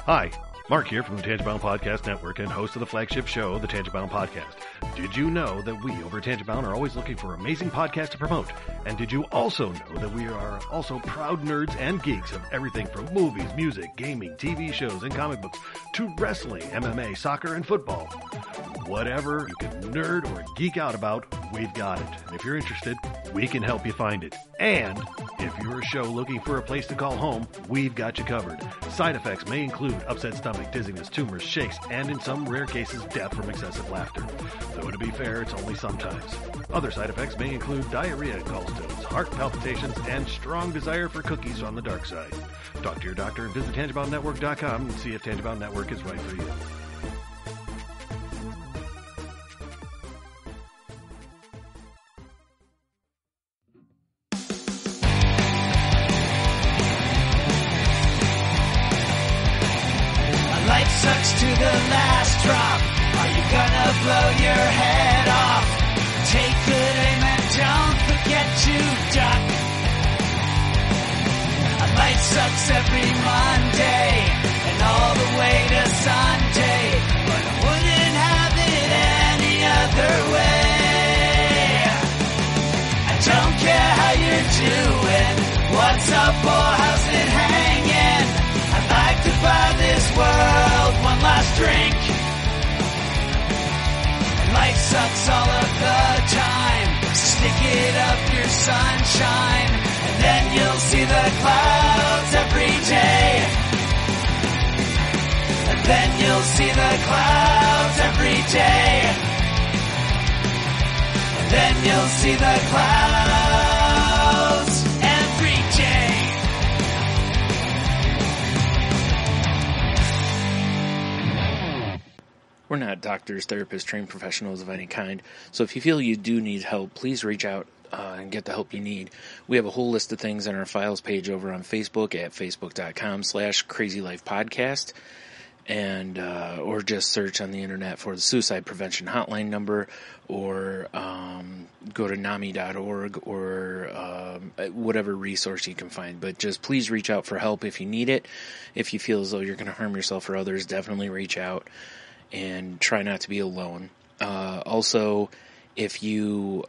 Hi, Mark here from the Tangibound Podcast Network and host of the flagship show, the Tangibound Podcast. Did you know that we over at Tangibound are always looking for amazing podcasts to promote? And did you also know that we are also proud nerds and geeks of everything from movies, music, gaming, TV shows, and comic books to wrestling, MMA, soccer, and football? Whatever you can nerd or geek out about, we've got it. And if you're interested, we can help you find it. And if you're a show looking for a place to call home, we've got you covered. Side effects may include upset stomach, dizziness, tumors, shakes, and in some rare cases, death from excessive laughter. Though to be fair, it's only sometimes. Other side effects may include diarrhea, gallstones, heart palpitations, and strong desire for cookies on the dark side. Talk to your doctor and visit TangiboundNetwork.com and see if Tangibound Network is right for you. Sucks to the last drop. Are you gonna blow your head off? Take good aim and don't forget to duck. A life sucks every Monday and all the way to Sunday, but I wouldn't have it any other way. I don't care how you're doing, what's up or how's it hanging. I'd like to buy this world one last drink. Life sucks all of the time. Stick it up your sunshine, and then you'll see the clouds every day. And then you'll see the clouds every day. And then you'll see the clouds every day. We're not doctors, therapists, trained professionals of any kind, so if you feel you do need help, please reach out and get the help you need. We have a whole list of things on our files page over on Facebook at facebook.com/crazylifepodcast, and or just search on the internet for the suicide prevention hotline number, or go to NAMI.org or whatever resource you can find. But just please reach out for help if you need it. If you feel as though you're going to harm yourself or others, definitely reach out. And try not to be alone. Also, if you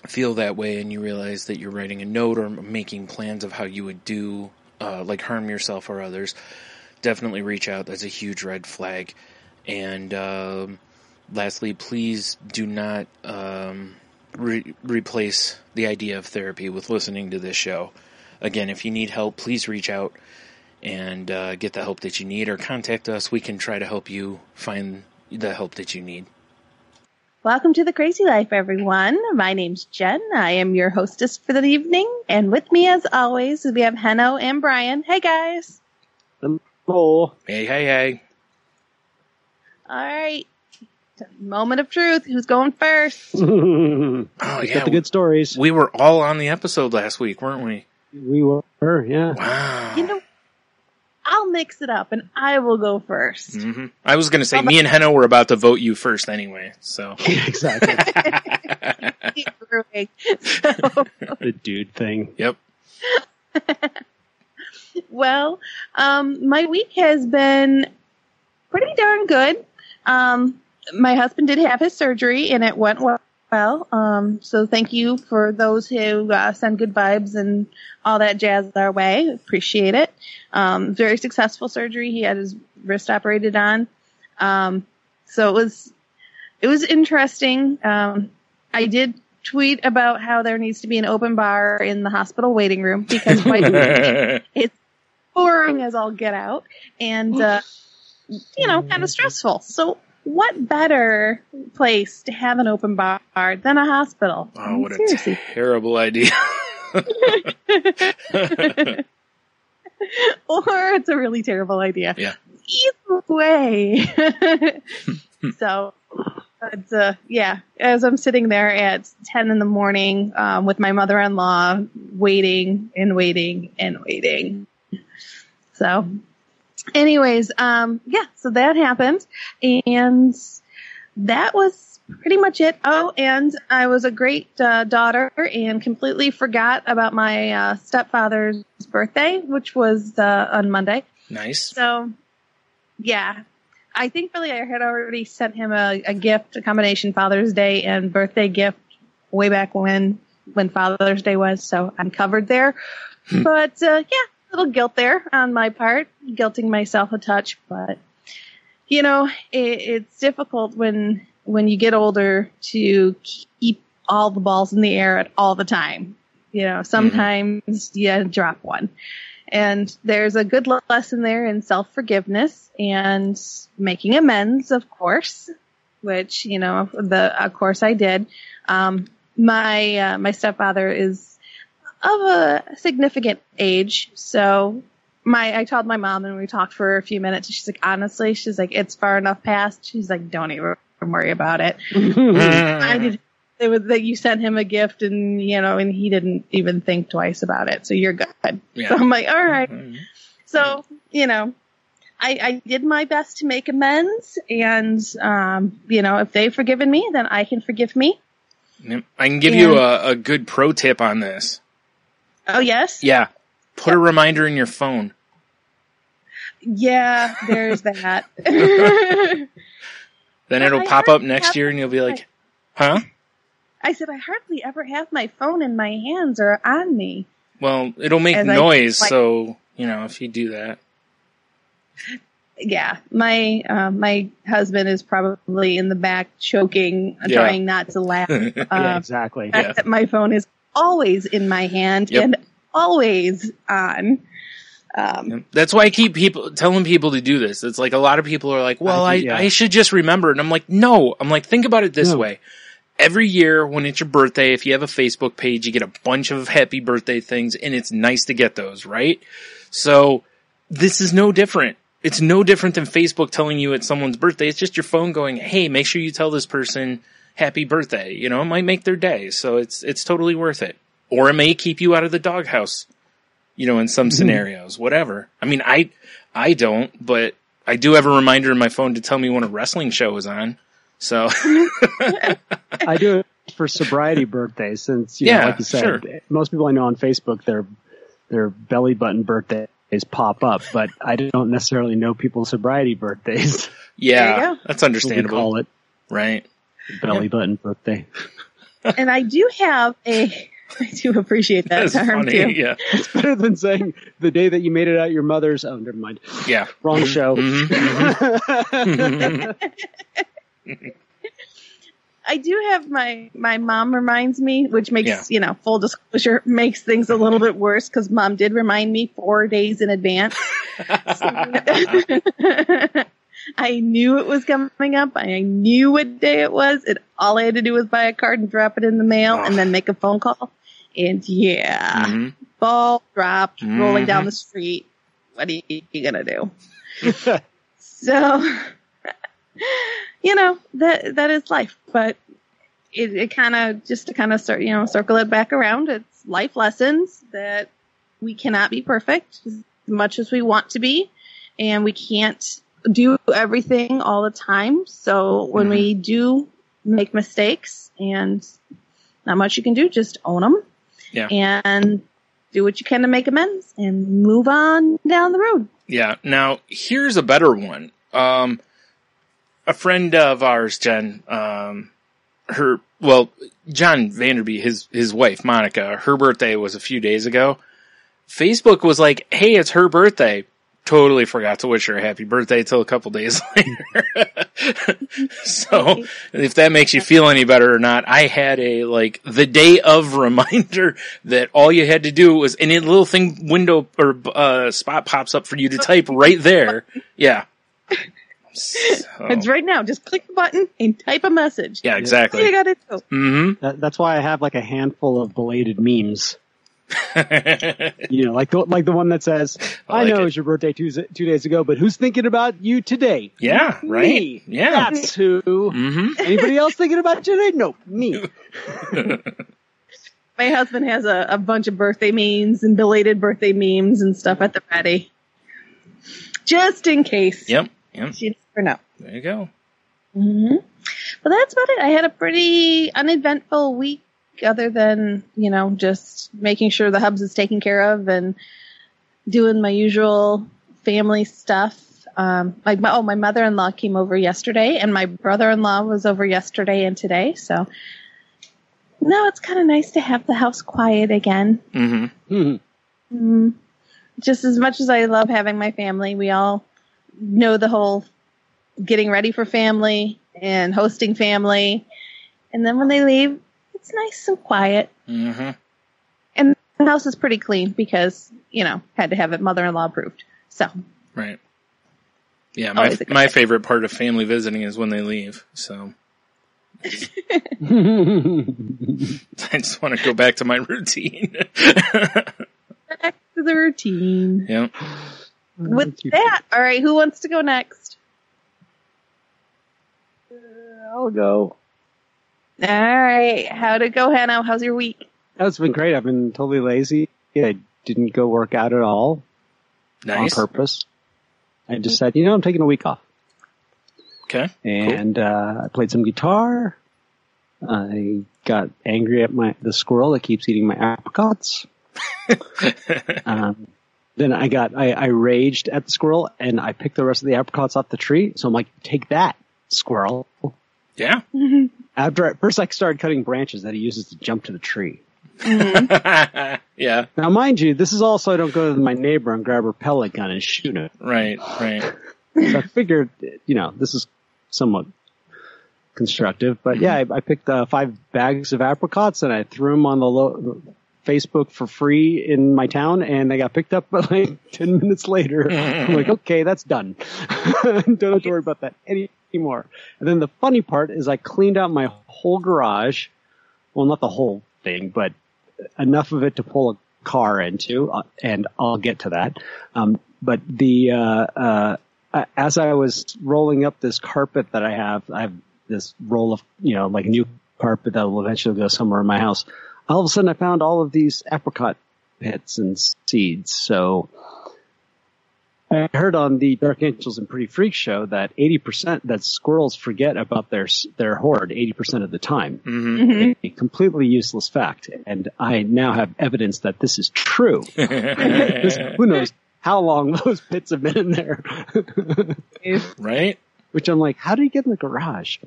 feel that way and you realize that you're writing a note or making plans of how you would do, like harm yourself or others, definitely reach out. That's a huge red flag. And lastly, please do not replace the idea of therapy with listening to this show. Again, if you need help, please reach out and get the help that you need, or contact us. We can try to help you find the help that you need. Welcome to The Crazy Life, everyone. My name's Jen. I am your hostess for the evening. And with me, as always, we have Henno and Brian. Hey, guys. Hello. Hey. All right. Moment of truth. Who's going first? Got the good stories. We were all on the episode last week, weren't we? We were, yeah. Wow. You know, I'll mix it up, and I will go first. Mm-hmm. I was going to say, me and Henno were about to vote you first anyway, so. Exactly. The dude thing. Yep. Well, my week has been pretty darn good. My husband did have his surgery, and it went well. So thank you for those who send good vibes and all that jazz our way. Appreciate it. Very successful surgery. He had his wrist operated on. So it was interesting. I did tweet about how there needs to be an open bar in the hospital waiting room because it's boring as all get out and, kind of stressful. So what better place to have an open bar than a hospital? Oh, what a terrible idea. Or it's a really terrible idea. Yeah. Either way. So, but, as I'm sitting there at 10 in the morning with my mother-in-law waiting and waiting and waiting. So, anyways, so that happened, and that was pretty much it. Oh, and I was a great daughter and completely forgot about my stepfather's birthday, which was on Monday. Nice. So, yeah. I think really I had already sent him a gift, a combination Father's Day and birthday gift way back when Father's Day was. So I'm covered there. But, yeah, a little guilt there on my part, guilting myself a touch. But, you know, it's difficult when you get older to keep all the balls in the air at all the time. You know, sometimes you drop one. And there's a good lesson there in self-forgiveness and making amends, of course, which, you know, of course I did. My stepfather is of a significant age. So I told my mom and we talked for a few minutes. She's like, honestly, it's far enough past. She's like, don't even worry about it. It was that you sent him a gift and, you know, and he didn't even think twice about it. So you're good. Yeah. So I'm like, all right. So, you know, I did my best to make amends and, you know, if they've forgiven me, then I can forgive me. I can give you a good pro tip on this. Oh, yes? Yeah. Put a reminder in your phone. Yeah, there's that. Then it'll pop up next year and you'll be like, huh? I said, I hardly ever have my phone in my hands or on me. Well, it'll make noise, so, you know, if you do that. Yeah, my husband is probably in the back choking, trying not to laugh. Yeah, exactly. That my phone is always in my hand and always on. That's why I keep telling people to do this. It's like a lot of people are like, well, I should just remember. And I'm like, no. I'm like, think about it this way. Every year when it's your birthday, if you have a Facebook page, you get a bunch of happy birthday things, and it's nice to get those, right? So this is no different. It's no different than Facebook telling you it's someone's birthday. It's just your phone going, hey, make sure you tell this person happy birthday. You know, it might make their day. So it's totally worth it. Or it may keep you out of the doghouse, you know, in some scenarios, whatever. I mean, I don't, but I do have a reminder in my phone to tell me when a wrestling show is on. So I do it for sobriety birthdays since, you know, like you said, most people I know on Facebook, their belly button birthdays pop up, but I don't necessarily know people's sobriety birthdays. Yeah, that's understandable. We call it. Right. Belly button birthday. And I do appreciate that term funny, too. Yeah. It's better than saying the day that you made it out your mother's. Oh, never mind. Yeah. Wrong show. I do have my mom reminds me, which makes, you know, full disclosure, makes things a little bit worse because mom did remind me 4 days in advance. I knew it was coming up. I knew what day it was. All I had to do was buy a card and drop it in the mail and then make a phone call. And ball dropped, rolling down the street. What are you going to do? So, you know, that is life, but it kind of, just to kind of start, you know, circle it back around. It's life lessons that we cannot be perfect as much as we want to be, and we can't do everything all the time. So when we do make mistakes and not much you can do, just own them and do what you can to make amends and move on down the road. Yeah. Now here's a better one. A friend of ours, Jen, John Vanderby, his wife, Monica, her birthday was a few days ago. Facebook was like, hey, it's her birthday. Totally forgot to wish her a happy birthday till a couple days later. So if that makes you feel any better or not, I had the day of reminder that all you had to do was, and a little thing window or spot pops up for you to type right there. Yeah. So. It's right now. Just click the button and type a message. Yeah, exactly. You got it. That's why I have like a handful of belated memes. You know, like the one that says, I know it was your birthday 2 days ago, but who's thinking about you today? Yeah, right? Me. Yeah. That's who. Anybody else thinking about you today? No, me. My husband has a bunch of birthday memes and belated birthday memes and stuff at the ready. Just in case. Yep. You never know. There you go. Well, that's about it. I had a pretty uneventful week, other than, you know, just making sure the hubs is taken care of and doing my usual family stuff. My mother-in-law came over yesterday, and my brother-in-law was over yesterday and today. So now it's kind of nice to have the house quiet again. Mm-hmm. Mm-hmm. Just as much as I love having my family, we all know the whole getting ready for family and hosting family. And then when they leave, it's nice and quiet. Mm-hmm. And the house is pretty clean because, had to have it mother-in-law approved. So. Right. Yeah, my favorite part of family visiting is when they leave. So I just want to go back to my routine. Back to the routine. Yeah. With that, all right, who wants to go next? I'll go. All right. How'd it go, Hannah? How's your week? Oh, it's been great. I've been totally lazy. I didn't go work out at all. Nice. On purpose. I just said, I'm taking a week off. Okay. And cool. I played some guitar. I got angry at the squirrel that keeps eating my apricots. Then I raged at the squirrel, and I picked the rest of the apricots off the tree. So I'm like, take that, squirrel. Yeah. At first I started cutting branches that he uses to jump to the tree. Mm-hmm. Yeah. Now, mind you, this is all so I don't go to my neighbor and grab her pellet gun and shoot it. Right. So I figured, this is somewhat constructive. But yeah, I picked 5 bags of apricots and I threw them on the Facebook for free in my town, and they got picked up like 10 minutes later. I'm like, okay, that's done. Don't have to worry about that anymore. And then the funny part is I cleaned out my whole garage. Well, not the whole thing, but enough of it to pull a car into, and I'll get to that. But as I was rolling up this carpet that I have this roll of, like new carpet that will eventually go somewhere in my house. All of a sudden I found all of these apricot pits and seeds. So I heard on the Dark Angels and Pretty Freaks show that 80% that squirrels forget about their hoard 80% of the time. Mm-hmm. A completely useless fact. And I now have evidence that this is true. Who knows how long those pits have been in there. Right? Which I'm like, how did he get in the garage?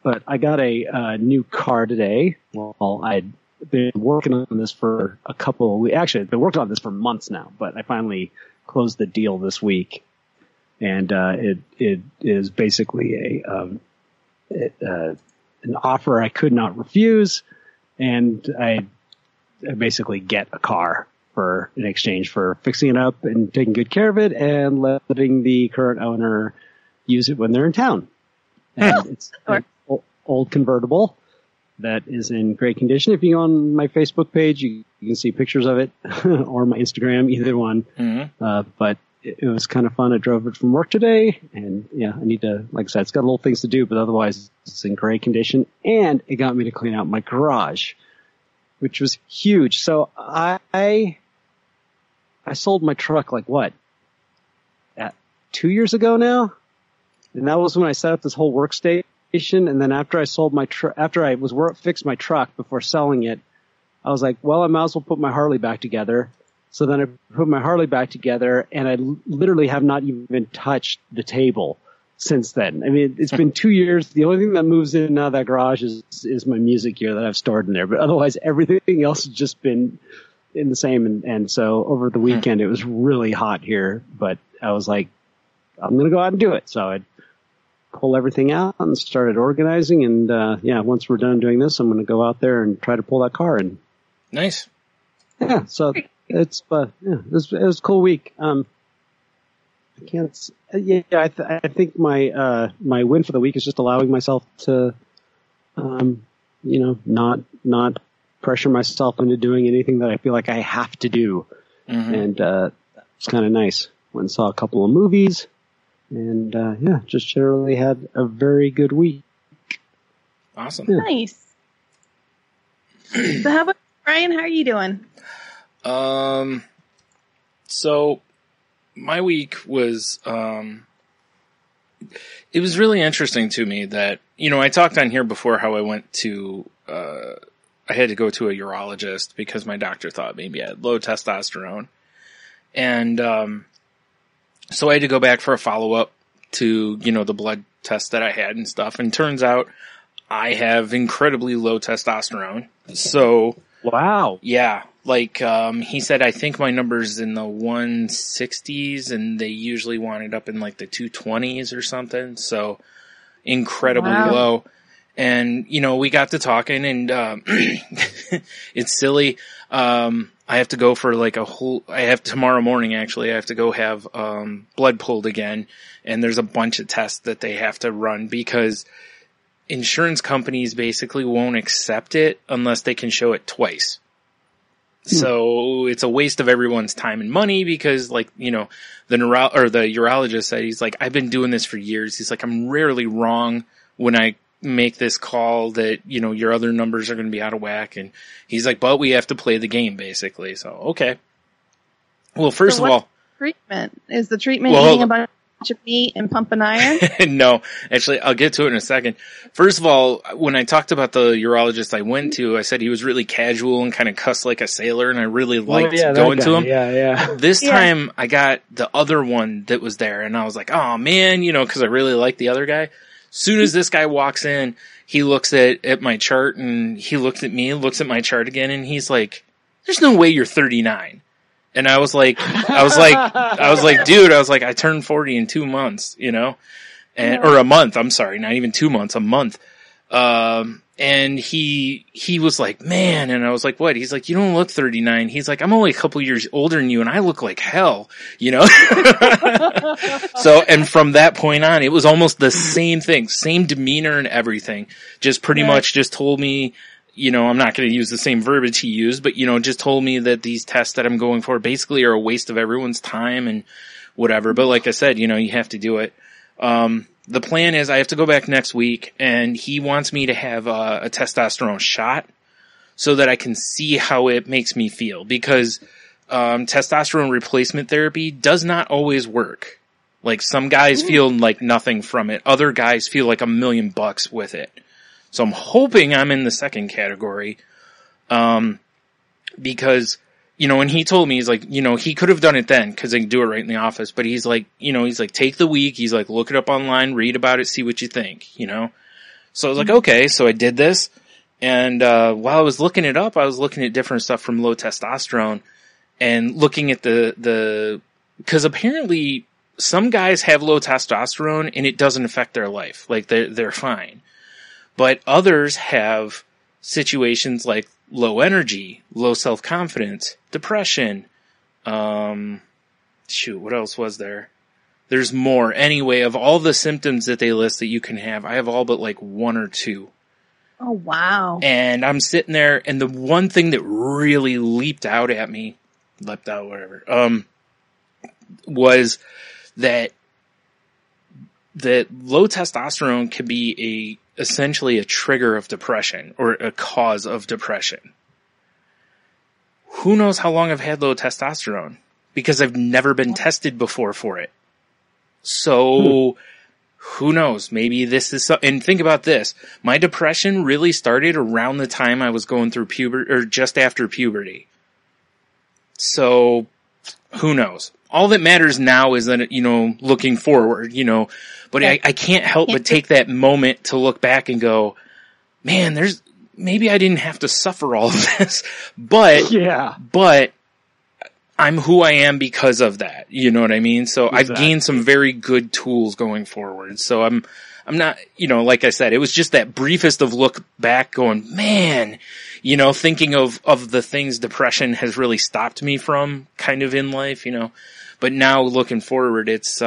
But I got a new car today. Well, I'd been working on this for a couple of weeks. Actually, I've been working on this for months now, but I finally closed the deal this week. And it is basically an offer I could not refuse. And I basically get a car in exchange for fixing it up and taking good care of it and letting the current owner use it when they're in town. And it's an old convertible that is in great condition. If you go on my Facebook page, you can see pictures of it, or my Instagram, either one. Mm-hmm. But it was kind of fun. I drove it from work today, and yeah, I need to, like I said, it's got little things to do, but otherwise it's in great condition. And it got me to clean out my garage, which was huge. So I sold my truck like what? 2 years ago now? And that was when I set up this whole workstation. And then after I sold fixed my truck before selling it, I was like, well, I might as well put my Harley back together. So then I put my Harley back together, and I literally have not even touched the table since then. I mean, it's been 2 years. The only thing that moves in and out of that garage is my music gear that I've stored in there. But otherwise, everything else has just been in the same. And so over the weekend, it was really hot here, but I was like, I'm going to go out and do it. So I pull everything out and started organizing. And, once we're done doing this, I'm going to go out there and try to pull that car in. Nice. Yeah. So it was a cool week. I think my win for the week is just allowing myself to, not pressure myself into doing anything that I feel like I have to do. Mm-hmm. And, it's kind of nice. Went and saw a couple of movies. And, just generally had a very good week. Awesome. Yeah. Nice. So how about Brian? How are you doing? So my week was, it was really interesting to me that, I talked on here before how I went to, I had to go to a urologist because my doctor thought maybe I had low testosterone. And, So I had to go back for a follow-up to, the blood test that I had and stuff. And turns out I have incredibly low testosterone. So. Wow. Yeah. He said, I think my number's in the 160s and they usually want it up in like the 220s or something. So incredibly low. And, we got to talking and, it's silly. I have to go for tomorrow morning actually, I have to go have, blood pulled again. And there's a bunch of tests that they have to run because insurance companies basically won't accept it unless they can show it twice. So it's a waste of everyone's time and money because the urologist said, he's like, I've been doing this for years. He's like, I'm rarely wrong when I make this call that, your other numbers are going to be out of whack. And he's like, but we have to play the game basically. So, okay. Well, first of all, treatment is the treatment eating a bunch of meat and pumping iron? No, actually, I'll get to it in a second. First of all, when I talked about the urologist I went to, I said he was really casual and kind of cussed like a sailor, and I really liked going to him. Yeah. This time, I got the other one that was there, and I was like, oh man, because I really like the other guy. Soon as this guy walks in, he looks at my chart, and he looks at me, looks at my chart again, and he's like, there's no way you're 39. And I was like, dude, I turned 40 in 2 months, or a month. I'm sorry, not even 2 months, a month. And he was like, man, and I was like, what? He's like, you don't look 39. He's like, I'm only a couple years older than you and I look like hell, So, and from that point on, it was almost the same thing, same demeanor and everything. Just pretty much just told me, I'm not going to use the same verbiage he used, but, just told me that these tests that I'm going for basically are a waste of everyone's time and whatever. But like I said, you have to do it. The plan is I have to go back next week and he wants me to have a testosterone shot so that I can see how it makes me feel because, testosterone replacement therapy does not always work. Like some guys feel like nothing from it. Other guys feel like $1 million with it. So I'm hoping I'm in the second category, because, when he told me, he's like, he could have done it then because they can do it right in the office, but he's like, take the week, he's like, look it up online, read about it, see what you think, So I was like, okay, so I did this, and, while I was looking it up, I was looking at different stuff from low testosterone and looking at because apparently some guys have low testosterone and it doesn't affect their life, like they're fine. But others have situations like low energy, low self-confidence, depression. What else was there? There's more. Anyway, of all the symptoms that they list that you can have, I have all but like 1 or 2. Oh, wow. And I'm sitting there, and the one thing that really leapt out, was that low testosterone can be essentially a trigger of depression or a cause of depression. Who knows how long I've had low testosterone? Because I've never been tested before for it. So, who knows? Maybe this is and think about this. My depression really started around the time I was going through puberty, or just after puberty. So, who knows? All that matters now is that, looking forward, but I can't help but take that moment to look back and go, man, maybe I didn't have to suffer all of this, but I'm who I am because of that. You know what I mean? So exactly. I've gained some very good tools going forward. So I'm not, like I said, it was just that briefest of look back going, man, thinking of the things depression has really stopped me from kind of in life, but now looking forward, it's,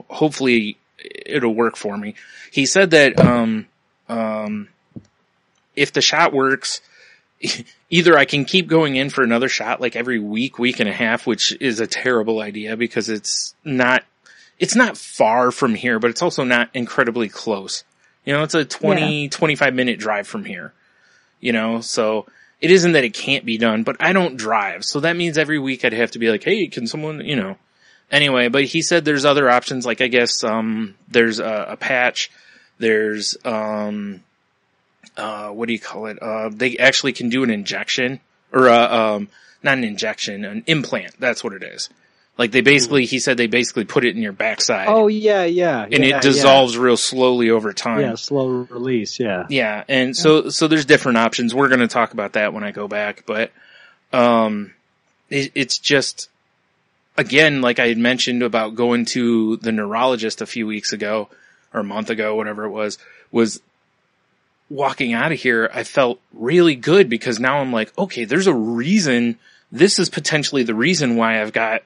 hopefully it'll work for me. He said that, if the shot works, either I can keep going in for another shot like every week and a half, which is a terrible idea because it's not far from here, but it's also not incredibly close. It's a 25 minute drive from here, so it isn't that it can't be done, but I don't drive. So that means every week I'd have to be like, hey, can someone, anyway, but he said there's other options. Like I guess, there's a patch. There's, what do you call it? They actually can do an injection or, not an injection, an implant. That's what it is. Like he said they basically put it in your backside. Oh yeah. And it dissolves real slowly over time. Yeah, slow release, yeah. Yeah, and so there's different options. We're going to talk about that when I go back, but it's just, again, like I had mentioned about going to the neurologist a few weeks ago, or a month ago, whatever it was walking out of here, I felt really good because now I'm like, okay, there's a reason. This is potentially the reason why I've got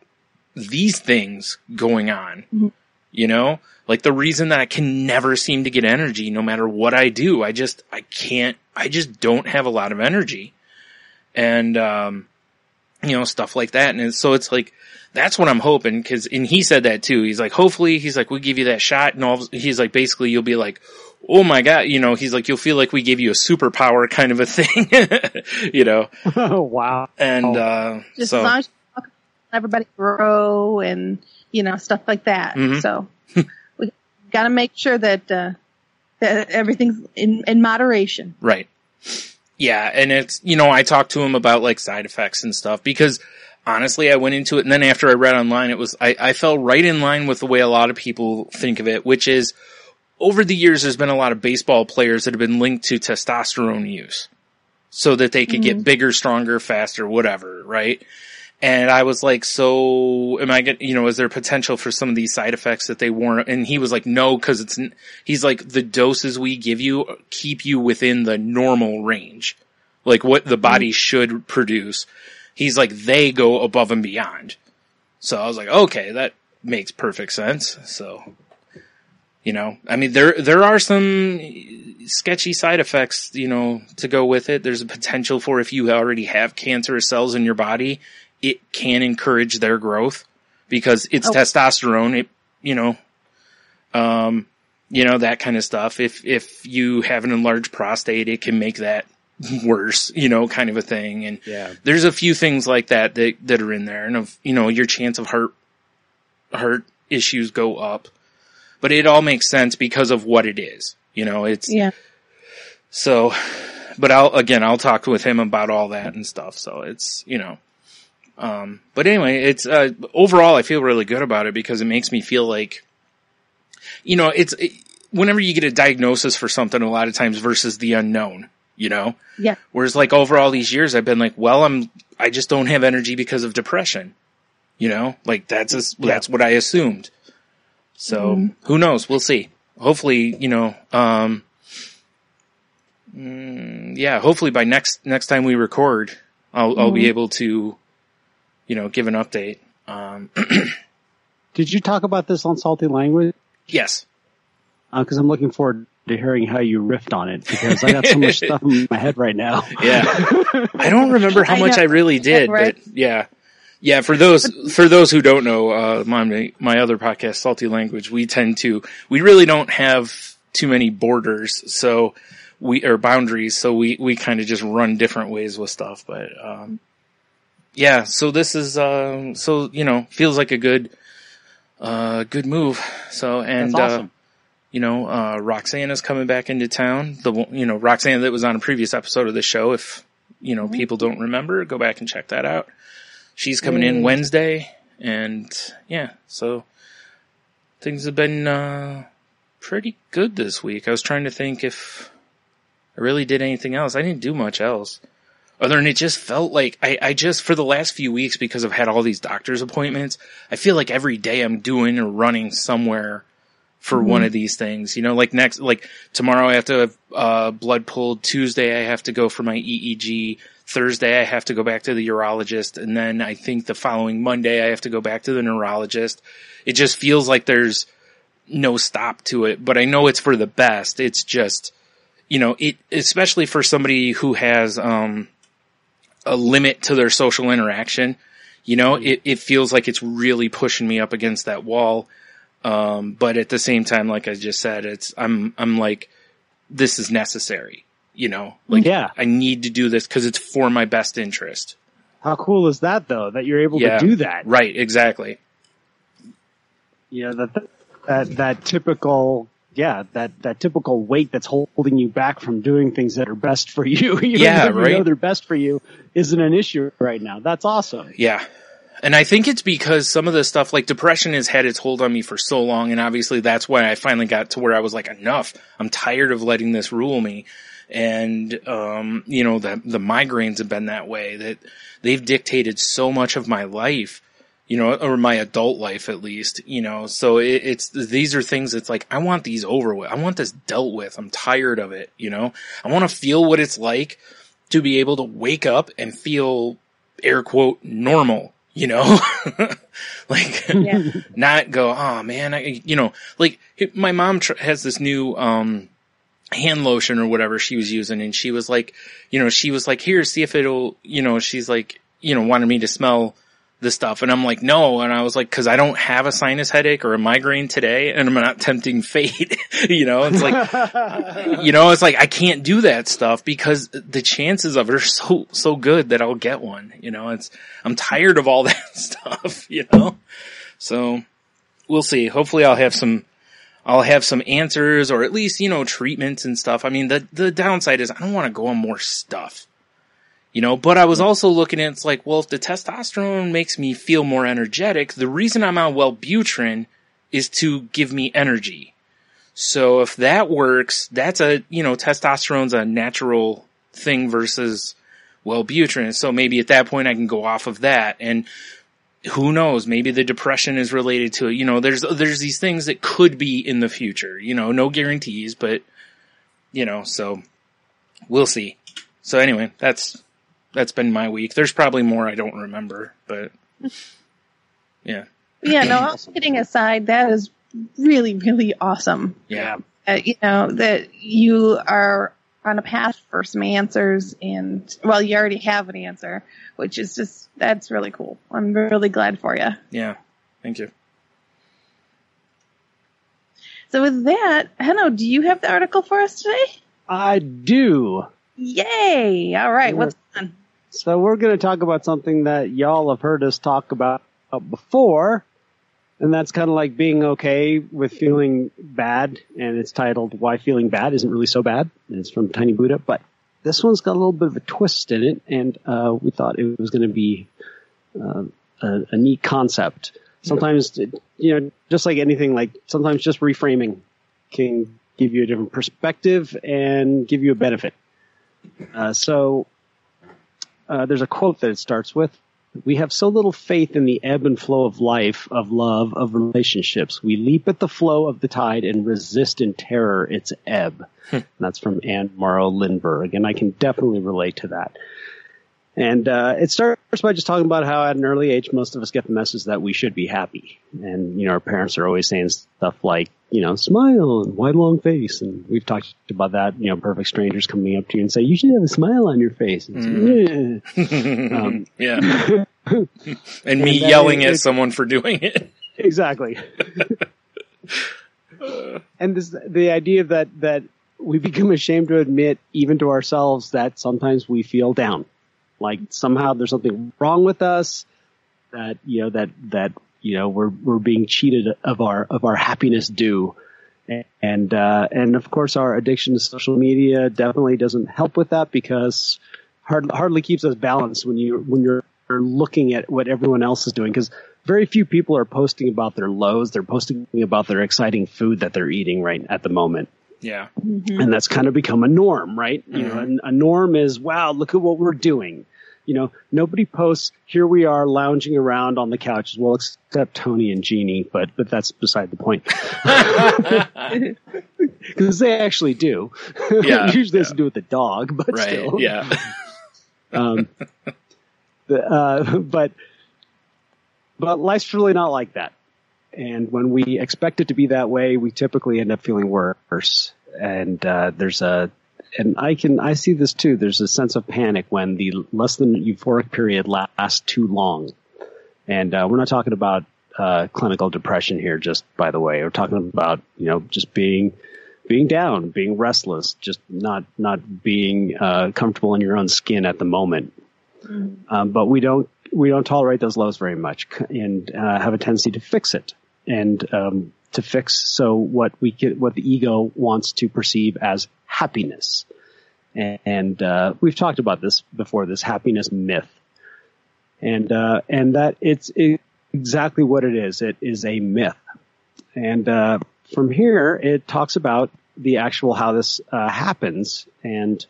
these things going on, you know, like the reason that I can never seem to get energy no matter what I do. I just don't have a lot of energy and, you know, stuff like that. And so it's like, that's what I'm hoping. And he said that too. He's like, hopefully we'll give you that shot. And he's like, basically you'll be like, oh my God, you know, he's like, you'll feel like we gave you a superpower kind of a thing, you know? Oh, wow. And, just as long as everybody grow and, you know, stuff like that. Mm-hmm. So we got to make sure that, that everything's in moderation. Right. Yeah. And it's, you know, I talked to him about like side effects and stuff because honestly, I went into it and then after I read online, I fell right in line with the way a lot of people think of it, which is over the years, there's been a lot of baseball players that have been linked to testosterone use so that they could get bigger, stronger, faster, whatever. Right. And I was like, so is there potential for some of these side effects that they warrant? And he was like, no, cause he's like, the doses we give you keep you within the normal range, like what the body should produce. He's like, they go above and beyond. So I was like, okay, that makes perfect sense. So, you know, I mean, there are some sketchy side effects, you know, to go with it. There's a potential for if you already have cancerous cells in your body, it can encourage their growth because it's testosterone. It, you know, that kind of stuff. If you have an enlarged prostate, it can make that worse, you know, kind of a thing. And there's a few things like that are in there. And you know, your chance of heart issues go up. But it all makes sense because of what it is. You know, so, but I'll talk with him about all that and stuff. So it's, you know, but anyway, it's, overall I feel really good about it because it makes me feel like, you know, whenever you get a diagnosis for something a lot of times versus the unknown, you know? Yeah. Whereas like over all these years I've been like, well, I just don't have energy because of depression, you know, like that's what I assumed. So who knows? We'll see. Hopefully, you know, hopefully by next time we record, I'll be able to, you know, give an update. Did you talk about this on Salty Language? Yes. Cause I'm looking forward to hearing how you riffed on it because I got so much stuff in my head right now. Yeah. I don't remember how much I really did, but yeah. Yeah, for those who don't know, my other podcast, Salty Language, we really don't have too many borders, or boundaries, so we kind of just run different ways with stuff, but, so this is, you know, feels like a good move, so, and, that's awesome. You know, Roxanne is coming back into town, Roxanne that was on a previous episode of the show, if, you know, people don't remember, go back and check that out. She's coming in Wednesday, and so things have been pretty good this week. I was trying to think if I really did anything else. I didn't do much else. Other than it just felt like I just, for the last few weeks, because I've had all these doctor's appointments, I feel like every day I'm doing or running somewhere for one of these things. You know, like tomorrow I have to have blood pulled. Tuesday I have to go for my EEG. Thursday, I have to go back to the urologist, and then I think the following Monday, I have to go back to the neurologist. It just feels like there's no stop to it, but I know it's for the best. It's just, you know, especially for somebody who has a limit to their social interaction, you know, it feels like it's really pushing me up against that wall. But at the same time, like I just said, I'm like, this is necessary. You know, like I need to do this because it's for my best interest. How cool is that though, that you're able to do that? Right. Exactly. Yeah. That typical, that typical weight that's holding you back from doing things that are best for you. You know they're best for you isn't an issue right now. That's awesome. Yeah. And I think it's because some of the stuff, like depression has had its hold on me for so long, and obviously that's why I finally got to where I was like, enough. I'm tired of letting this rule me. And, you know, the migraines have been that way, that they've dictated so much of my life, you know, or my adult life at least, you know. So these are things that's like, I want these over with. I want this dealt with. I'm tired of it, you know. I want to feel what it's like to be able to wake up and feel, air quote, normal. You know, like, not go, oh man, you know, like my mom has this new, hand lotion or whatever she was using. And she was like, you know, here, see if it'll, you know, she's like, you know, wanted me to smell the stuff. And I'm like, no. And I was like, cause I don't have a sinus headache or a migraine today, and I'm not tempting fate. You know, it's like, you know, it's like, I can't do that stuff because the chances of it are so good that I'll get one. You know, I'm tired of all that stuff, you know? So we'll see. Hopefully I'll have some answers, or at least, you know, treatments and stuff. I mean, the downside is I don't want to go on more stuff. You know, but I was also looking at, it's like, well, if the testosterone makes me feel more energetic, the reason I'm on Wellbutrin is to give me energy. So if that works, that's you know, testosterone's a natural thing versus Wellbutrin. So maybe at that point I can go off of that. And who knows, maybe the depression is related to it. You know, there's these things that could be in the future, you know, no guarantees, but, you know, so we'll see. So anyway, that's been my week. There's probably more I don't remember, but yeah. Yeah, no, all kidding aside, that is really, really awesome. Yeah. You know, that you are on a path for some answers, and, well, you already have an answer, which is just, that's really cool. I'm really glad for you. Yeah. Thank you. So with that, Henno, do you have the article for us today? I do. Yay! All right, what's on? So we're going to talk about something that y'all have heard us talk about before, and that's kind of like being okay with feeling bad, and it's titled Why Feeling Bad Isn't Really So Bad, and it's from Tiny Buddha, but this one's got a little bit of a twist in it, and we thought it was going to be a neat concept. Sometimes, you know, just like anything, like sometimes just reframing can give you a different perspective and give you a benefit. So there's a quote that it starts with. We have so little faith in the ebb and flow of life, of love, of relationships. We leap at the flow of the tide and resist in terror its ebb. That's from Anne Morrow Lindbergh, and I can definitely relate to that. And it starts by just talking about how at an early age, most of us get the message that we should be happy. And, you know, our parents are always saying stuff like, you know, smile and wide, long face. And we've talked about that, you know, perfect strangers coming up to you and say, you should have a smile on your face. And yeah. And me yelling at someone for doing it. Exactly. And the idea that we become ashamed to admit, even to ourselves, that sometimes we feel down. Like somehow there's something wrong with us, that, you know, we're being cheated of our happiness due. And of course our addiction to social media definitely doesn't help with that, because hardly keeps us balanced when you're looking at what everyone else is doing. Because very few people are posting about their lows. They're posting about their exciting food that they're eating right at the moment. Yeah. Mm-hmm. And that's kind of become a norm, right? Mm-hmm. You know, and a norm is, wow, look at what we're doing. You know, nobody posts, here we are lounging around on the couches. Well, except Tony and Jeannie, but that's beside the point. Because they actually do. Yeah. Usually it's to do with the dog, but right, still. Yeah. But life's really not like that. And when we expect it to be that way, we typically end up feeling worse. And I see this too. There's a sense of panic when the less than euphoric period lasts too long. And we're not talking about clinical depression here, just by the way. We're talking about, you know, just being down, being restless, just not being comfortable in your own skin at the moment. Mm-hmm. But we don't tolerate those lows very much, and have a tendency to fix it. And to fix so what the ego wants to perceive as happiness. And we've talked about this before, this happiness myth. and that it's exactly what it is. It is a myth. And from here, it talks about the actual how this happens. And,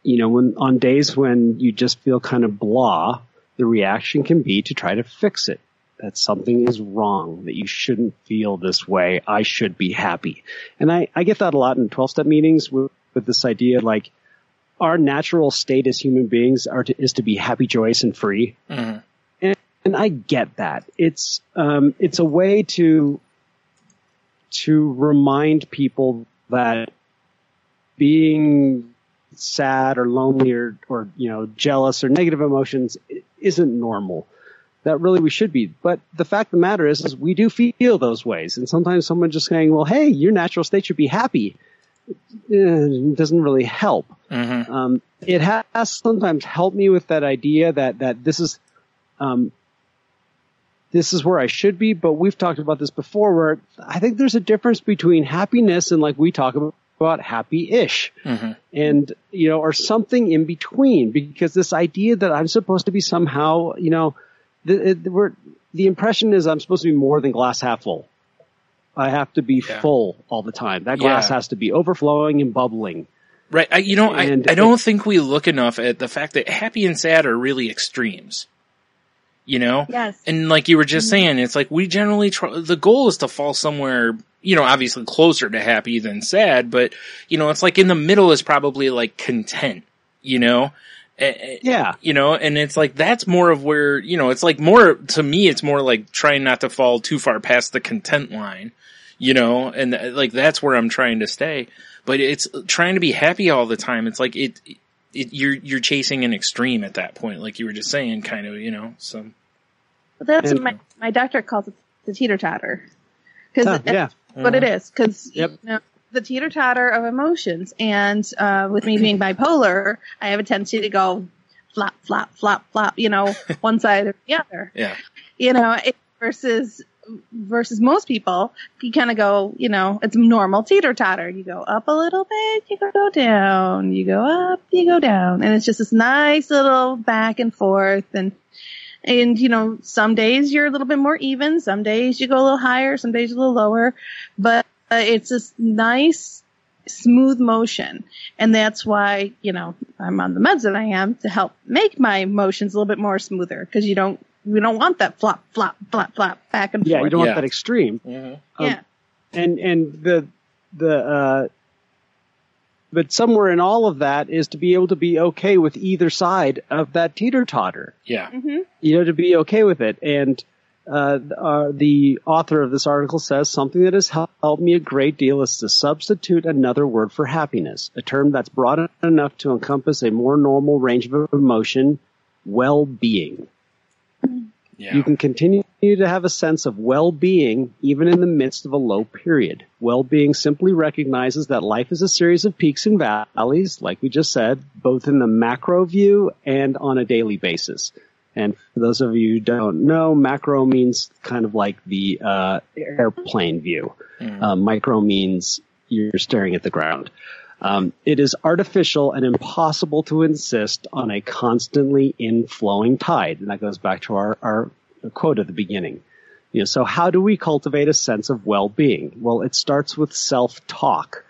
when on days when you just feel kind of blah, the reaction can be to try to fix it. That something is wrong, that you shouldn't feel this way. I should be happy. And I get that a lot in 12-step meetings with this idea, like our natural state as human beings is to be happy, joyous, and free. Mm-hmm. And I get that. It's a way to remind people that being sad or lonely or jealous or negative emotions isn't normal. That really we should be. But the fact of the matter is we do feel those ways. And sometimes someone just saying, well, hey, your natural state should be happy, doesn't really help. Mm-hmm. It has sometimes helped me with that idea that this is where I should be. But we've talked about this before, where I think there's a difference between happiness and, like we talk about, happy-ish, mm-hmm. and or something in between. Because this idea that I'm supposed to be somehow, the impression is I'm supposed to be more than glass half full. I have to be full all the time. That glass has to be overflowing and bubbling. Right. I don't think we look enough at the fact that happy and sad are really extremes. Yes. And like you were just saying, it's like we generally the goal is to fall somewhere, obviously closer to happy than sad, but, it's like in the middle is probably like content, Yeah. And it's like, that's more of where, it's like more, to me, it's more like trying not to fall too far past the content line, and like, that's where I'm trying to stay. But it's trying to be happy all the time. It's like, you're chasing an extreme at that point, like you were just saying, kind of, so. But that's what my doctor calls it, the teeter-totter. Cause that's what it is. Cause, the teeter-totter of emotions. And with me being bipolar, I have a tendency to go flop, flop, flop, flop, one side or the other. Yeah. Versus most people, you kind of go, it's normal teeter-totter. You go up a little bit, you go down, you go up, you go down. And it's just this nice little back and forth. And some days you're a little bit more even. Some days you go a little higher. Some days a little lower. But it's this nice, smooth motion. And that's why, I'm on the meds that I am to help make my emotions a little bit more smoother. Because we don't want that flop, flop, flop, flop back and forth. Yeah, you don't want that extreme. Mm-hmm. And but somewhere in all of that is to be able to be okay with either side of that teeter-totter. Yeah. Mm-hmm. To be okay with it. And the author of this article says something that has helped me a great deal is to substitute another word for happiness, a term that's broad enough to encompass a more normal range of emotion, well-being. Yeah. You can continue to have a sense of well-being even in the midst of a low period. Well-being simply recognizes that life is a series of peaks and valleys, like we just said, both in the macro view and on a daily basis. And for those of you who don't know, macro means kind of like the airplane view. Micro means you're staring at the ground. It is artificial and impossible to insist on a constantly inflowing tide. And that goes back to our quote at the beginning. So how do we cultivate a sense of well-being? Well, it starts with self-talk.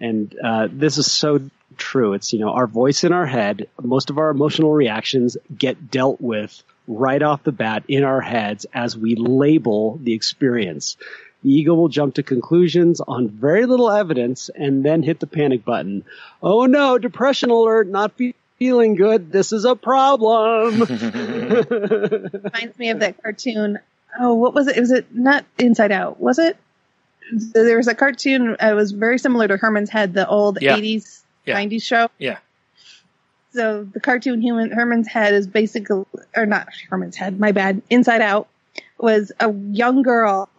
And this is so true. It's, our voice in our head. Most of our emotional reactions get dealt with right off the bat in our heads as we label the experience. The ego will jump to conclusions on very little evidence and then hit the panic button. Oh no, depression alert, not feeling good. This is a problem. Reminds me of that cartoon. Oh, what was it? Was it not Inside Out? Was it? There was a cartoon. It was very similar to Herman's Head, the old 80s, 90s show. Yeah. So the cartoon Herman's Head is basically, or not Herman's Head, my bad. Inside Out was a young girl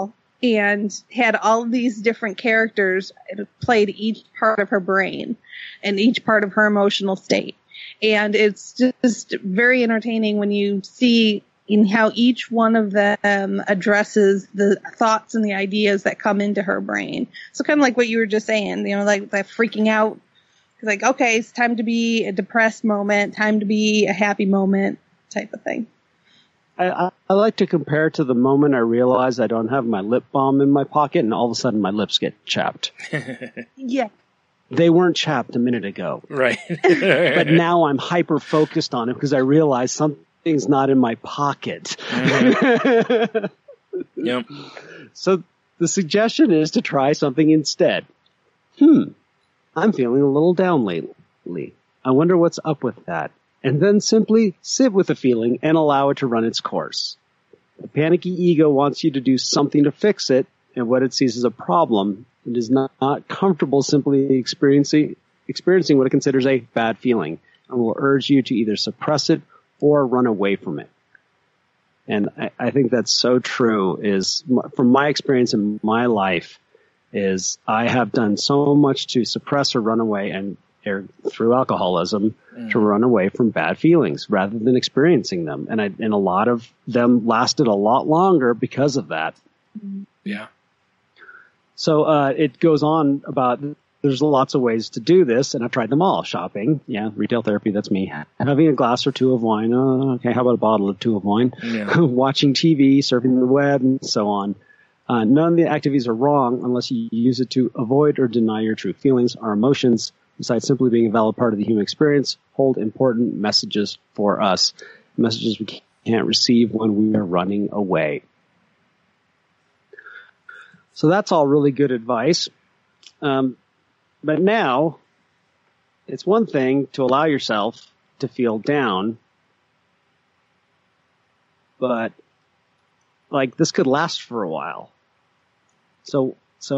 and had all of these different characters. It played each part of her brain and each part of her emotional state. And it's just very entertaining when you see in how each one of them addresses the thoughts and the ideas that come into her brain. So kind of like what you were just saying, like that freaking out. It's like, okay, it's time to be a depressed moment, time to be a happy moment, type of thing. I like to compare to the moment I realize I don't have my lip balm in my pocket and all of a sudden my lips get chapped. Yeah. They weren't chapped a minute ago. Right. But now I'm hyper focused on it because I realize something's not in my pocket. Mm-hmm. Yep. So the suggestion is to try something instead. I'm feeling a little down lately. I wonder what's up with that. And then simply sit with the feeling and allow it to run its course. The panicky ego wants you to do something to fix it, and what it sees as a problem, it is not comfortable simply experiencing what it considers a bad feeling, and will urge you to either suppress it or run away from it. And I think that's so true, is from my experience in my life, is I have done so much to suppress or run away and through alcoholism to run away from bad feelings rather than experiencing them. And a lot of them lasted a lot longer because of that. Yeah. So, it goes on about, there's lots of ways to do this, and I've tried them all. Shopping, retail therapy, that's me. Having a glass or two of wine, okay, how about a bottle or two of wine? Yeah. Watching TV, surfing the web, and so on. None of the activities are wrong unless you use it to avoid or deny your true feelings. Our emotions, besides simply being a valid part of the human experience, hold important messages for us. Messages we can't receive when we are running away. So that's all really good advice. But now, it's one thing to allow yourself to feel down, but like this could last for a while. So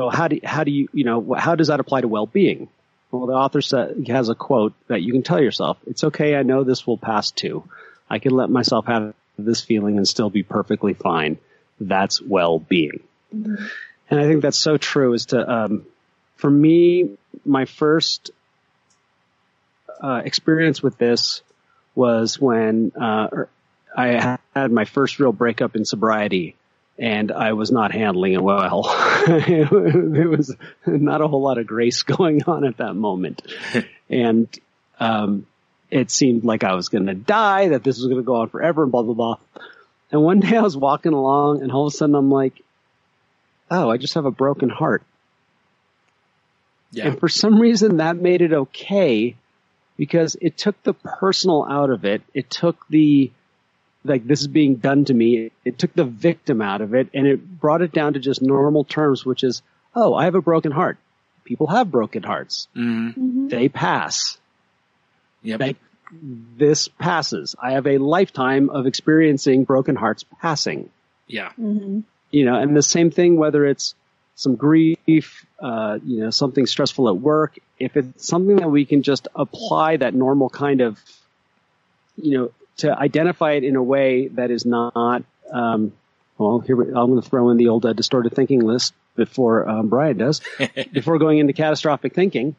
how does that apply to well-being? Well, the author has a quote that you can tell yourself, it's okay, I know this will pass too. I can let myself have this feeling and still be perfectly fine. That's well-being. Mm-hmm. And I think that's so true for me, my first experience with this was when I had my first real breakup in sobriety, and I was not handling it well. There was not a whole lot of grace going on at that moment. And it seemed like I was going to die, that this was going to go on forever, and blah, blah, blah. And one day I was walking along, and all of a sudden I'm like, oh, I just have a broken heart. Yeah. And for some reason that made it okay, because it took the personal out of it. It took this is being done to me. It took the victim out of it, and it brought it down to just normal terms, which is, oh, I have a broken heart. People have broken hearts. Mm-hmm. They pass. Yep. This passes. I have a lifetime of experiencing broken hearts passing. Yeah. Mm-hmm. And the same thing, whether it's some grief, something stressful at work, if it's something that we can just apply that normal kind of, to identify it in a way that is not, I'm going to throw in the old distorted thinking list before Brian does, before going into catastrophic thinking,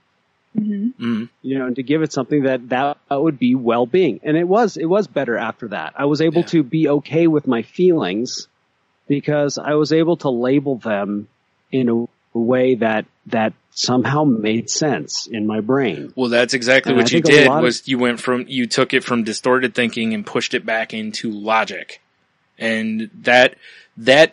and to give it something that would be well-being. And it was better after that. I was able to be okay with my feelings because I was able to label them in a way that somehow made sense in my brain. Well, that's exactly what you did, was you took it from distorted thinking and pushed it back into logic. And that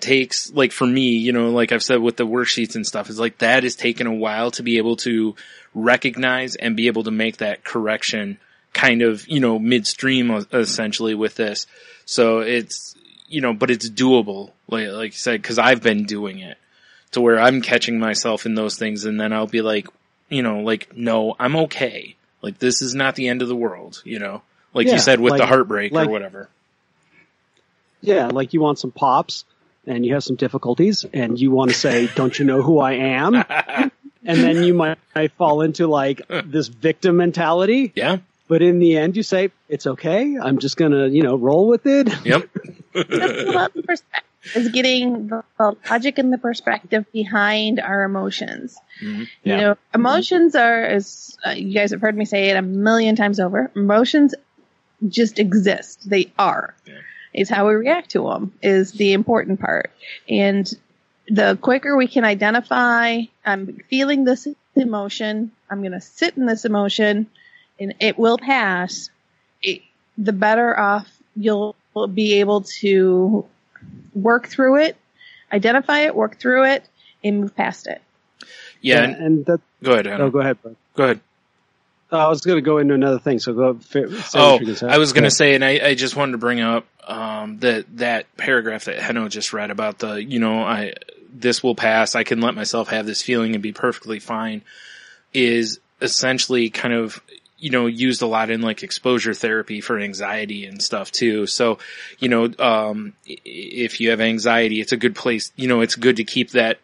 takes, like for me, like I've said with the worksheets and stuff, is like that has taken a while to be able to recognize and be able to make that correction kind of, midstream essentially with this. So it's, but it's doable, like you said, because I've been doing it to where I'm catching myself in those things, and then I'll be like, no, I'm okay. Like, this is not the end of the world, like you said with the heartbreak or whatever. Yeah, like you want some pops and you have some difficulties and you want to say, don't you know who I am? And then you might fall into like this victim mentality. Yeah. But in the end, you say, it's okay. I'm just going to, roll with it. Yep. That's about the perspective, is getting the logic and the perspective behind our emotions. Mm-hmm. Yeah. Emotions are, as you guys have heard me say it a million times over, emotions just exist. They are. Yeah. It's how we react to them is the important part. And the quicker we can identify, I'm feeling this emotion, I'm going to sit in this emotion, and it will pass, the better off you'll be able to work through it, identify it, work through it, and move past it. Yeah. And that. Go ahead, Hannah. Oh, go ahead, bud. Go ahead. I was going to go into another thing, so go. I was going to say, and I just wanted to bring up that paragraph that Heno just read about this will pass. I can let myself have this feeling and be perfectly fine. Is essentially kind of used a lot in like exposure therapy for anxiety and stuff too. So if you have anxiety, it's a good place. It's good to keep that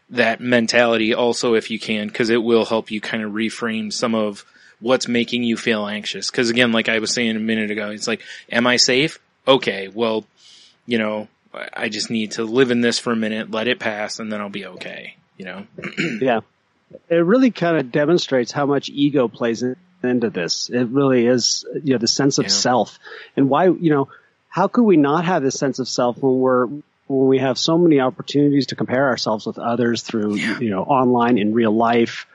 that mentality also if you can, because it will help you kind of reframe some of what's making you feel anxious. Because again, like I was saying a minute ago, it's like, am I safe? Okay, well, I just need to live in this for a minute, let it pass, and then I'll be okay. Yeah. It really kind of demonstrates how much ego plays into this. It really is, the sense of self, and why, how could we not have this sense of self when we have so many opportunities to compare ourselves with others through, online in real life,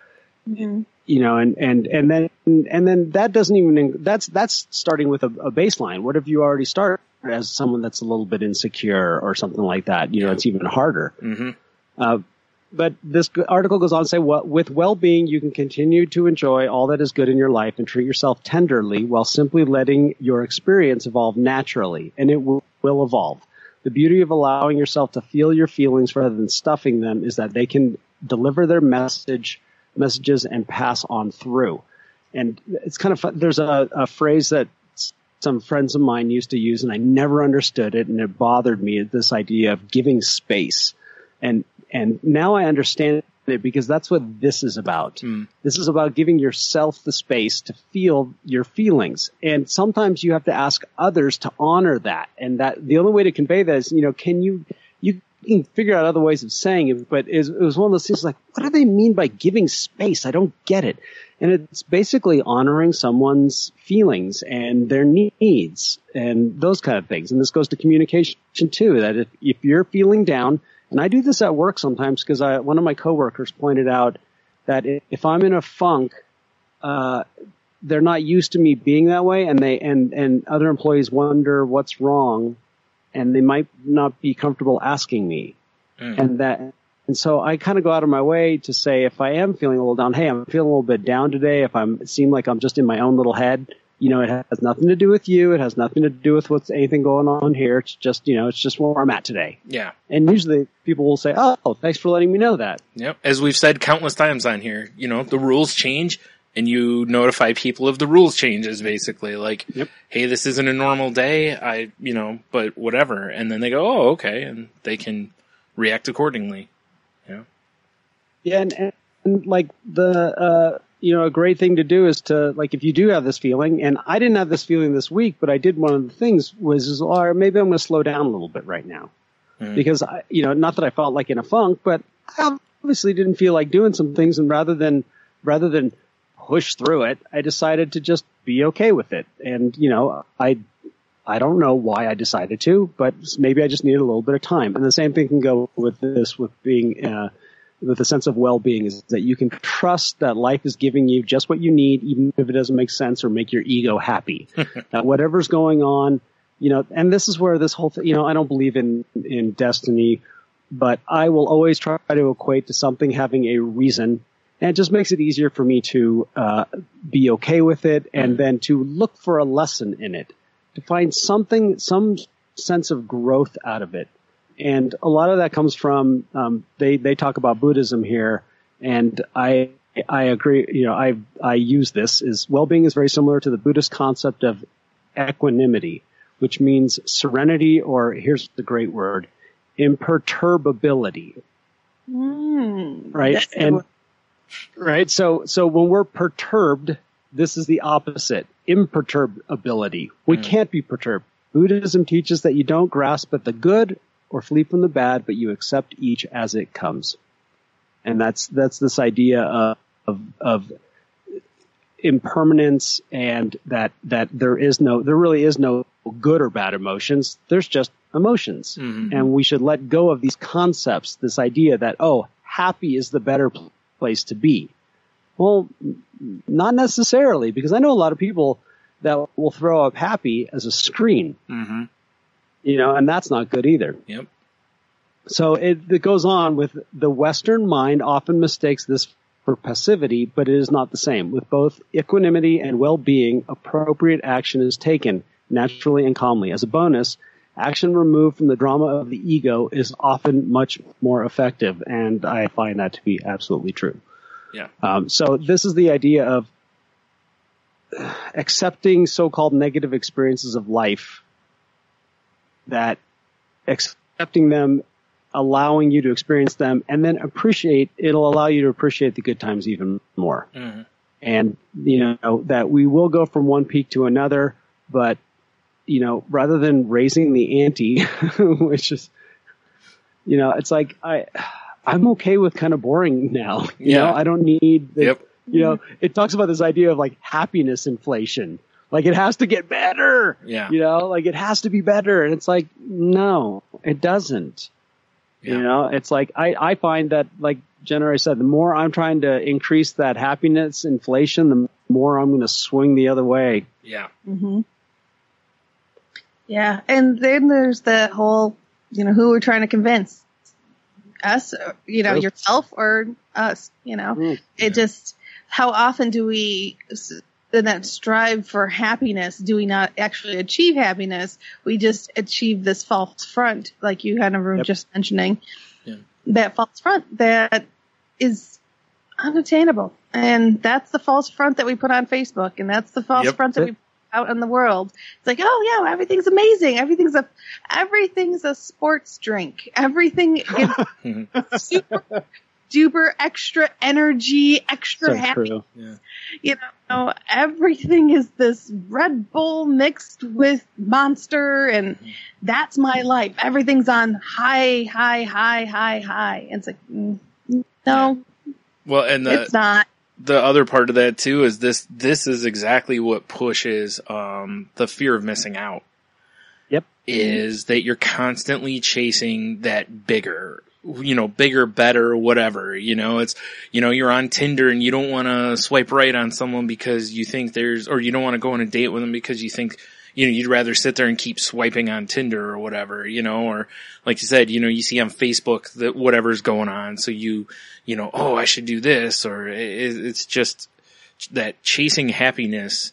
and then that doesn't even, that's starting with a baseline. What if you already start as someone that's a little bit insecure or something like that? It's even harder. Mm-hmm. But this article goes on to say, with well-being, you can continue to enjoy all that is good in your life and treat yourself tenderly while simply letting your experience evolve naturally, and it will evolve. The beauty of allowing yourself to feel your feelings rather than stuffing them is that they can deliver their messages and pass on through. And it's kind of fun. There's a phrase that some friends of mine used to use, and I never understood it, and it bothered me, this idea of giving space. And now I understand it, because that's what this is about. This is about giving yourself the space to feel your feelings. And sometimes you have to ask others to honor that. And that the only way to convey that is, you can figure out other ways of saying it, but it was one of those things like, what do they mean by giving space? I don't get it. And it's basically honoring someone's feelings and their needs and those kind of things. And this goes to communication too, that if you're feeling down, and I do this at work sometimes, because one of my coworkers pointed out that if I'm in a funk, they're not used to me being that way, and other employees wonder what's wrong, and they might not be comfortable asking me. And so I kind of go out of my way to say, if I am feeling a little down, hey, I'm feeling a little bit down today. If it seem like I'm just in my own little head, it has nothing to do with you. It has nothing to do with what's anything going on here. It's just, it's just where I'm at today. Yeah. And usually people will say, oh, thanks for letting me know that. Yep. As we've said countless times on here, the rules change, and you notify people of the rules changes, basically. Like, hey, this isn't a normal day. But whatever. And then they go, oh, okay. And they can react accordingly. Yeah. And like a great thing to do is to, like, if you do have this feeling, and I didn't have this feeling this week, but I did, one of the things was, maybe I'm going to slow down a little bit right now. Because, not that I felt like in a funk, but I obviously didn't feel like doing some things, and rather than push through it, I decided to just be okay with it. And, I don't know why I decided to, but maybe I just needed a little bit of time. And the same thing can go with this, with being, with a sense of well-being, is that you can trust that life is giving you just what you need, even if it doesn't make sense or make your ego happy. That whatever's going on, and this is where this whole thing, I don't believe in destiny, but I will always try to equate to something having a reason, and it just makes it easier for me to be okay with it, and then to look for a lesson in it, to find some sense of growth out of it. And a lot of that comes from, they talk about Buddhism here, and I agree, I use this, is well-being is very similar to the Buddhist concept of equanimity, which means serenity, or here's the great word, imperturbability. Right? And, right? So when we're perturbed, this is the opposite, imperturbability. We can't be perturbed. Buddhism teaches that you don't grasp at the good or flee from the bad, but you accept each as it comes. And that's this idea of impermanence, and that there really is no good or bad emotions. There's just emotions. And we should let go of these concepts, this idea that, happy is the better place to be. Well, not necessarily, because I know a lot of people that will throw up happy as a screen. Mm-hmm. You know, and that's not good either. Yep. So it goes on with the Western mind often mistakes this for passivity, but it is not the same. With both equanimity and well-being, appropriate action is taken naturally and calmly. As a bonus, action removed from the drama of the ego is often much more effective, and I find that to be absolutely true. Yeah. So this is the idea of accepting so-called negative experiences of life, that accepting them, allowing you to experience them, and then it'll allow you to appreciate the good times even more. Mm-hmm. And, you know, that we will go from one peak to another, but, you know, rather than raising the ante, which is, you know, it's like, I'm okay with kind of boring now. You know, I don't need, you know, it talks about this idea of like happiness inflation. Like it has to get better. Yeah. You know, like it has to be better. And it's like, no, it doesn't. Yeah. You know, it's like, I find that, like Jen already said, the more I'm trying to increase that happiness inflation, the more I'm going to swing the other way. Yeah. Mm-hmm. Yeah. And then there's the whole, you know, who we're trying to convince. Us, you know, yourself or us, you know. It just, how often do we then that strive for happiness? Do we not actually achieve happiness? We just achieve this false front, like you kind of were just mentioning. Yeah. That false front that is unattainable. And that's the false front that we put on Facebook, and that's the false front that we put out in the world. It's like, oh yeah, everything's amazing. Everything's a sports drink. Everything is super duper extra energy, extra happy. Yeah. You know, everything is this Red Bull mixed with Monster, and that's my life. Everything's on high. And it's like, no. Well, and it's not. The other part of that too is this is exactly what pushes the fear of missing out. Yep. Is that you're constantly chasing that bigger, better, whatever. You know, it's, you know, you're on Tinder and you don't want to swipe right on someone because you think or you don't want to go on a date with them because you think, you know, you'd rather sit there and keep swiping on Tinder or whatever, you know, or like you said, you know, you see on Facebook that whatever's going on. So you know, oh, I should do this, or it's just that chasing happiness.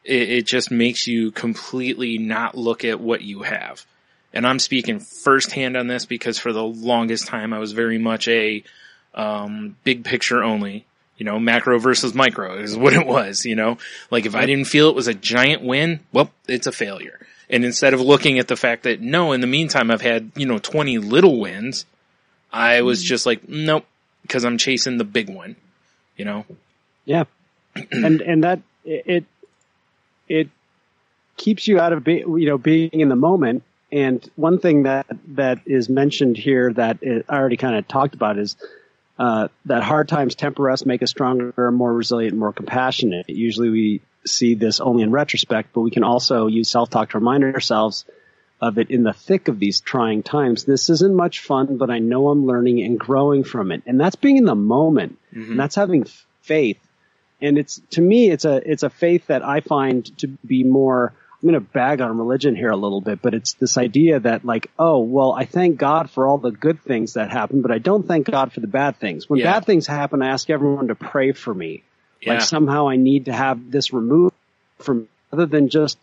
It just makes you completely not look at what you have. And I'm speaking firsthand on this because for the longest time I was very much a big picture only. You know, macro versus micro is what it was, you know. Like if I didn't feel it was a giant win, well, it's a failure. And instead of looking at the fact that, no, in the meantime I've had, you know, 20 little wins, I was just like, nope, because I'm chasing the big one, you know. Yeah. and that it keeps you out of being in the moment. And one thing that is mentioned here that I already kind of talked about is that hard times temper us, make us stronger, more resilient, more compassionate. Usually we see this only in retrospect, but we can also use self-talk to remind ourselves of it in the thick of these trying times. This isn't much fun, but I know I'm learning and growing from it. And that's being in the moment. Mm-hmm. And that's having faith. And to me, it's a faith that I find to be more, I'm going to bag on religion here a little bit, but it's this idea that like, oh, well, I thank God for all the good things that happen, but I don't thank God for the bad things. When bad things happen, I ask everyone to pray for me. Yeah. Like somehow I need to have this removed from me, other than just,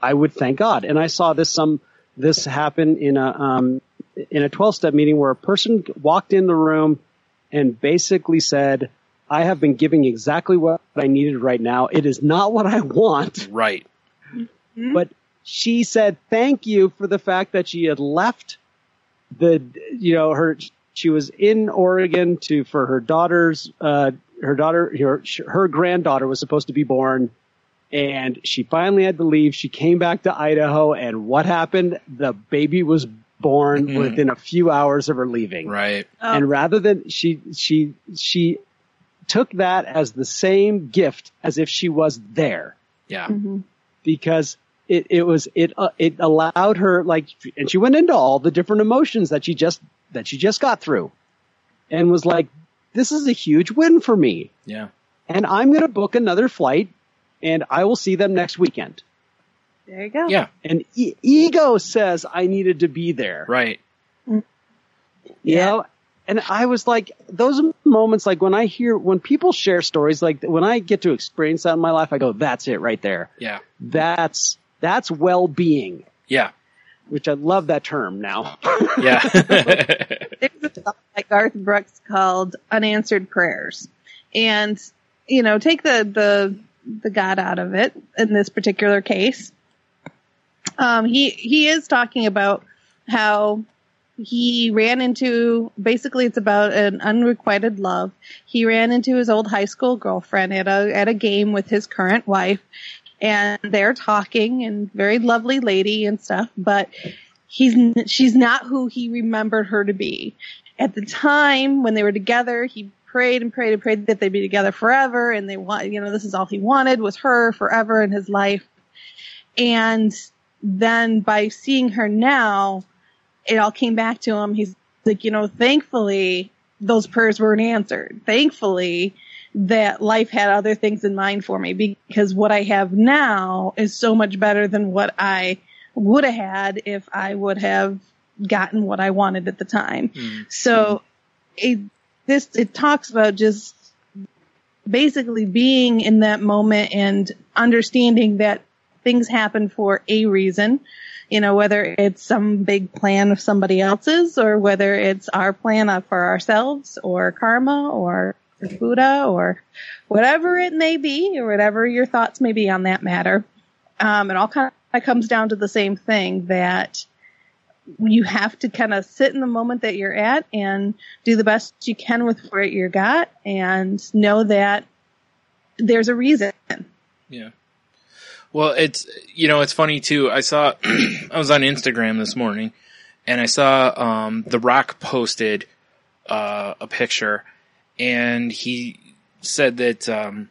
I would thank God. And I saw this happen in a 12-step meeting where a person walked in the room and basically said, I have been giving exactly what I needed right now. It is not what I want. Right. But she said thank you for the fact that she had left she was in Oregon for her daughter's, her granddaughter was supposed to be born, and she finally had to leave. She came back to Idaho, and what happened? The baby was born within a few hours of her leaving. Right. And rather than she took that as the same gift as if she was there. Yeah. Mm-hmm. Because it allowed her, like, and she went into all the different emotions that she just got through, and was like, this is a huge win for me. Yeah. And I'm going to book another flight and I will see them next weekend. There you go. Yeah. And ego says I needed to be there. Right. You know? And I was like, those moments, like when people share stories, like when I get to experience that in my life, I go, that's it right there. Yeah. That's well-being. Yeah. Which I love that term now. Yeah. There's a song by Garth Brooks called Unanswered Prayers. And, you know, take the God out of it in this particular case. He is talking about how he ran into, basically it's about an unrequited love. He ran into his old high school girlfriend at a game with his current wife, and they're talking, and very lovely lady and stuff, but she's not who he remembered her to be. At the time when they were together, he prayed and prayed and prayed that they'd be together forever, and this is all he wanted was her forever in his life. And then by seeing her now, it all came back to him. He's like, thankfully those prayers weren't answered. Thankfully that life had other things in mind for me, because what I have now is so much better than what I would have had if I would have gotten what I wanted at the time. So it talks about just basically being in that moment and understanding that things happen for a reason. Whether it's some big plan of somebody else's, or whether it's our plan for ourselves, or karma, or Buddha, or whatever it may be, or whatever your thoughts may be on that matter. It all kind of comes down to the same thing, that you have to kind of sit in the moment that you're at and do the best you can with what you got, and know that there's a reason. Yeah. Well, it's funny too. I was on Instagram this morning, and I saw, The Rock posted, a picture, and he said that,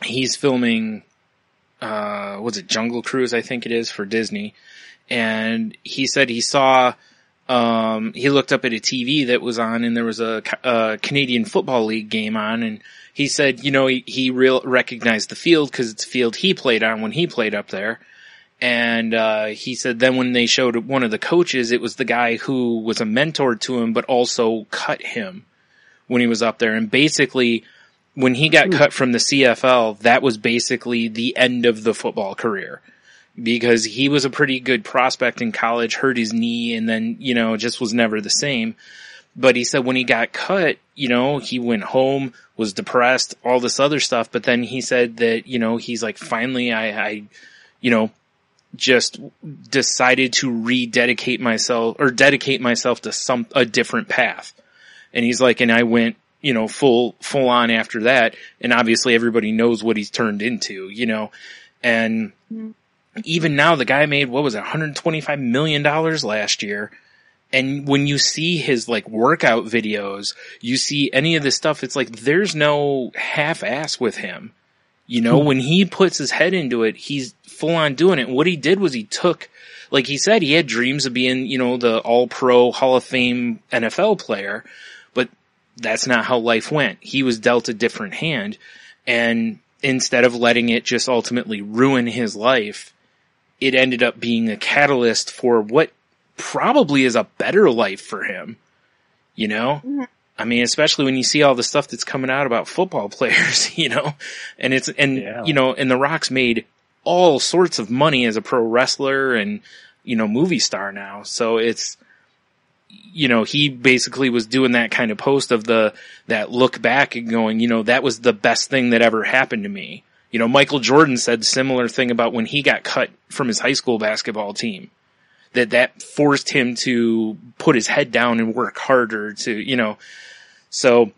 he's filming, was it Jungle Cruise? I think it is, for Disney. And he said he saw, he looked up at a TV that was on, and there was a Canadian Football League game on, and he said, he recognized the field because it's a field he played on when he played up there. And he said then when they showed one of the coaches, it was the guy who was a mentor to him but also cut him when he was up there. And basically, when he got cut from the CFL, that was basically the end of the football career. Because he was a pretty good prospect in college, hurt his knee, and then, just was never the same. But he said when he got cut, he went home, was depressed, all this other stuff. But then he said that, he's like, finally, I just decided to dedicate myself to a different path. And he's like, and I went, full on after that. And obviously everybody knows what he's turned into, and even now the guy made, $125 million last year. And when you see his workout videos, you see any of this stuff, it's like there's no half-ass with him. When he puts his head into it, he's full on doing it. And what he did was he took, like he said, he had dreams of being, the all-pro Hall of Fame NFL player, but that's not how life went. He was dealt a different hand, and instead of letting it just ultimately ruin his life, it ended up being a catalyst for what probably is a better life for him, Mm-hmm. I mean, especially when you see all the stuff that's coming out about football players, and and The Rock's made all sorts of money as a pro wrestler and, movie star now. So it's, he basically was doing that kind of post of that look back and going, that was the best thing that ever happened to me. Michael Jordan said a similar thing about when he got cut from his high school basketball team. That forced him to put his head down and work harder to, so,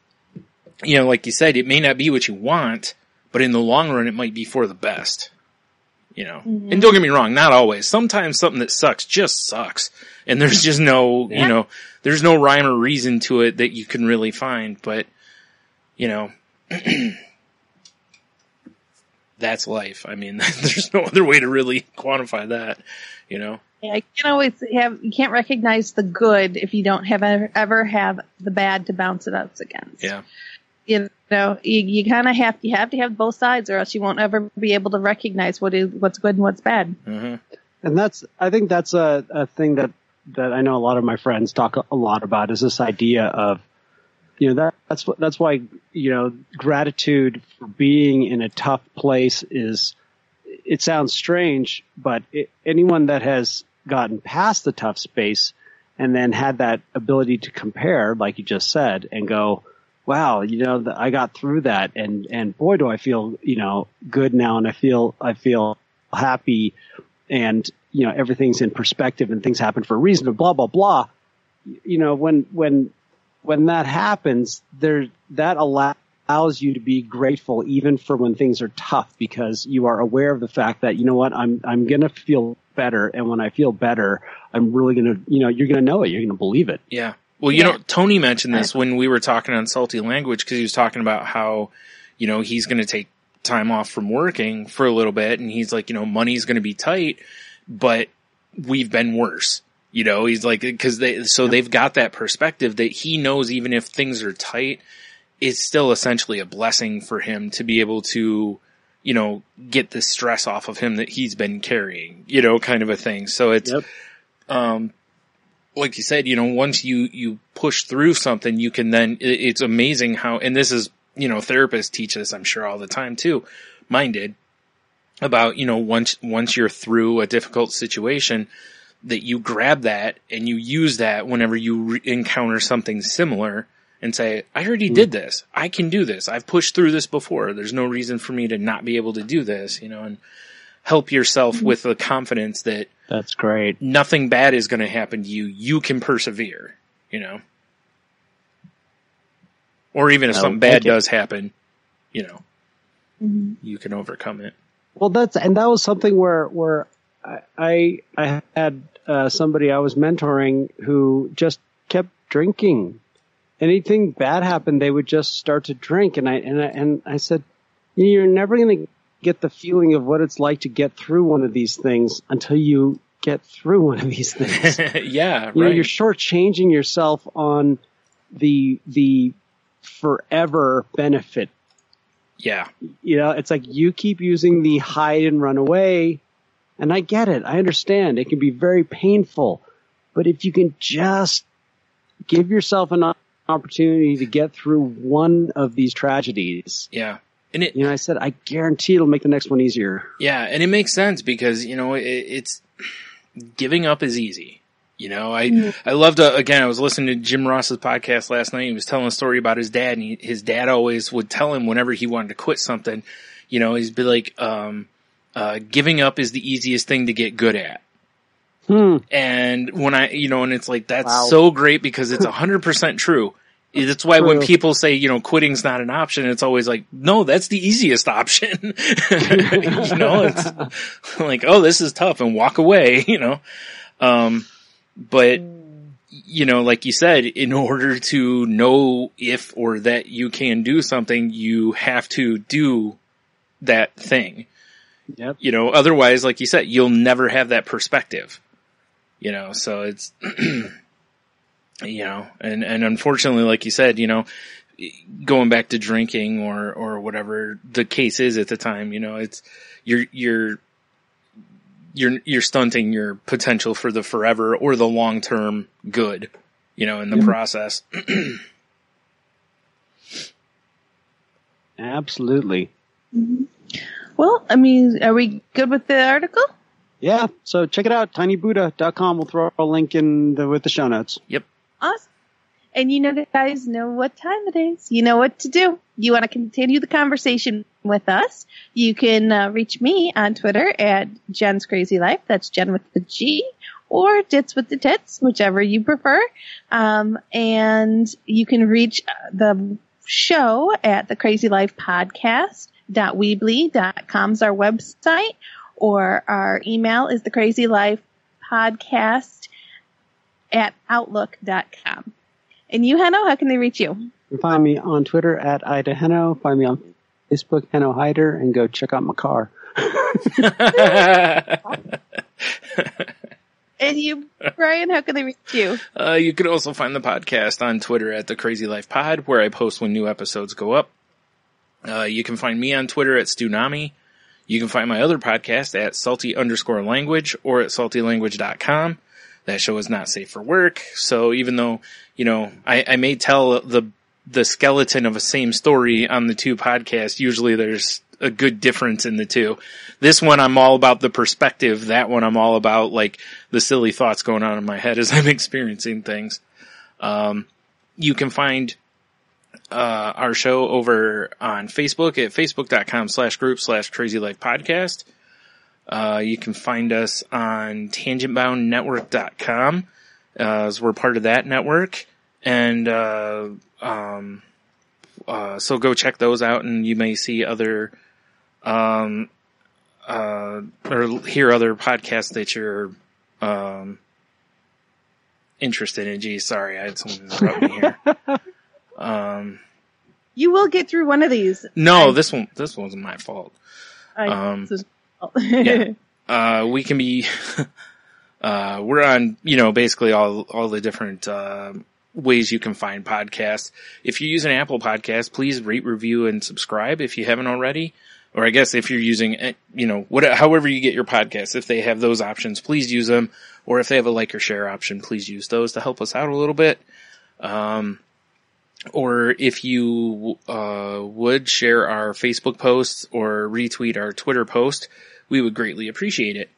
like you said, it may not be what you want, but in the long run, it might be for the best, Mm-hmm. And don't get me wrong, not always. Sometimes something that sucks just sucks. And there's just no, there's no rhyme or reason to it that you can really find, but, that's life. I mean, there's no other way to really quantify that, Yeah, you can't recognize the good if you don't ever have the bad to bounce it up against. Yeah. you know, you kind of have to have both sides, or else you won't ever be able to recognize what's good and what's bad. Mm-hmm. And I think that's a thing that I know a lot of my friends talk a lot about, is this idea of, you know, that's why, you know, gratitude for being in a tough place it sounds strange, but anyone that has gotten past the tough space and then had that ability to compare, like you just said, and go, wow, you know, I got through that, and boy, do I feel, you know, good now, and I feel happy, and, you know, everything's in perspective and things happen for a reason, and blah, blah, blah. You know, when that happens, that allows you to be grateful even for when things are tough, because you are aware of the fact that, you know what, I'm going to feel better. And when I feel better, I'm really going to, you know, you're going to know it. You're going to believe it. Yeah. Well, you know, Tony mentioned this when we were talking on Salty Language, because he was talking about how, you know, he's going to take time off from working for a little bit. And he's like, you know, money's going to be tight, but we've been worse. You know, he's like, because they've got that perspective that he knows even if things are tight, it's still essentially a blessing for him to be able to, you know, get the stress off of him that he's been carrying, you know, kind of a thing. So it's, like you said, you know, once you push through something, you can then, it's amazing how, and this is, you know, therapists teach this, I'm sure, all the time too. Mine did, about, you know, once you're through a difficult situation, that you grab that and you use that whenever you encounter something similar and say, I already did this. I can do this. I've pushed through this before. There's no reason for me to not be able to do this, you know, and help yourself with the confidence that that's great. Nothing bad is going to happen to you. You can persevere, you know, or even if something bad does happen, you know, you can overcome it. Well, that was something where I had somebody I was mentoring who just kept drinking. Anything bad happened, they would just start to drink, and I said, you're never going to get the feeling of what it's like to get through one of these things until you get through one of these things. Yeah, right. You know, you're shortchanging yourself on the forever benefit. Yeah. You know, it's like you keep using the hide and run away. And I get it. I understand. It can be very painful. But if you can just give yourself an opportunity to get through one of these tragedies. Yeah. And you know, I said, I guarantee it'll make the next one easier. Yeah. And it makes sense because, you know, it's giving up is easy. You know, I loved, again, I was listening to Jim Ross's podcast last night. He was telling a story about his dad, and his dad always would tell him whenever he wanted to quit something, you know, he'd be like, giving up is the easiest thing to get good at. And when and it's like, that's so great because it's 100% true. That's why when people say, you know, quitting's not an option, it's always like, no, that's the easiest option. You know, it's like, oh, this is tough, and walk away, you know. But, you know, like you said, in order to know if or that you can do something, you have to do that thing. Yep. You know, otherwise, like you said, you'll never have that perspective. You know, so it's, you know, and unfortunately, like you said, you know, going back to drinking or whatever the case is at the time, you know, it's, you're stunting your potential for the forever or the long-term good, you know, in the process. Absolutely. Well, I mean, are we good with the article? Yeah. So check it out. tinybuddha.com. We'll throw a link with the show notes. Yep. Awesome. And you guys know what time it is. You know what to do. You want to continue the conversation with us. You can reach me on Twitter at Jen's Crazy Life. That's Jen with the G, or Dits with the Tits, whichever you prefer. And you can reach the show at the Crazy Life Podcast.weebly.com is our website, or our email is the Crazy Life Podcast at outlook.com. And you, Henno, how can they reach you? You can find me on Twitter at IdaHenno. Find me on Facebook, Henno Hider, and go check out my car. And you, Brian, how can they reach you? You can also find the podcast on Twitter at The Crazy Life Pod, where I post when new episodes go up. You can find me on Twitter at Stunami. You can find my other podcast at salty_language or at saltylanguage.com. That show is not safe for work. So even though, I may tell the skeleton of a same story on the two podcasts, usually there's a good difference in the two. This one I'm all about the perspective. That one I'm all about like the silly thoughts going on in my head as I'm experiencing things. You can find our show over on Facebook at facebook.com/group/crazylifepodcast. You can find us on tangentboundnetwork.com, as we're part of that network. And, so go check those out and you may see other, or hear other podcasts that you're, interested in. Geez, sorry, I had someone interrupt me here. You will get through one of these. No, this wasn't my fault. Yeah. We can be, we're on, basically all the different, ways you can find podcasts. If you use an Apple Podcast, please rate, review, and subscribe if you haven't already. Or I guess if you're using, however you get your podcasts, if they have those options, please use them. Or if they have a like or share option, please use those to help us out a little bit. Or if you would share our Facebook posts or retweet our Twitter post, we would greatly appreciate it.